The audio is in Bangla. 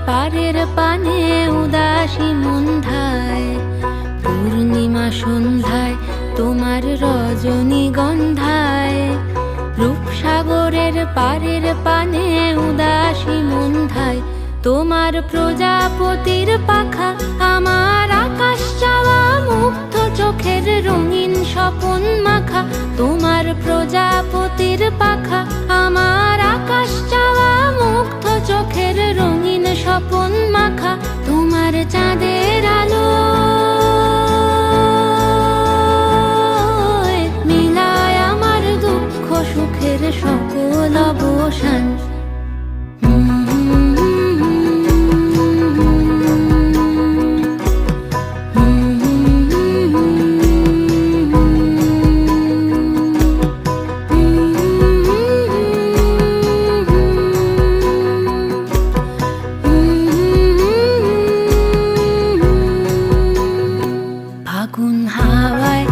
পারের পানে উদাসী মন্ধায়, পূর্ণিমা সন্ধ্যায় তোমার রজনীগন্ধায়। রূপসাগরের পারের পানে উদাসী মন্ধায় তোমার প্রজাপতির পাখা। আমার আকাশ চাওয়া মুগ্ধ চোখের রঙিন স্বপন মাখা, তোমার প্রজাপতির পাখা। আমার আকাশ চাওয়া মুগ্ধ চোখের রঙিন স্বপন মাখা, তোমার চাঁদের আলো মিলায় আমার দুঃখ সুখের সকল অবসান। ফাগুন হাওয়ায়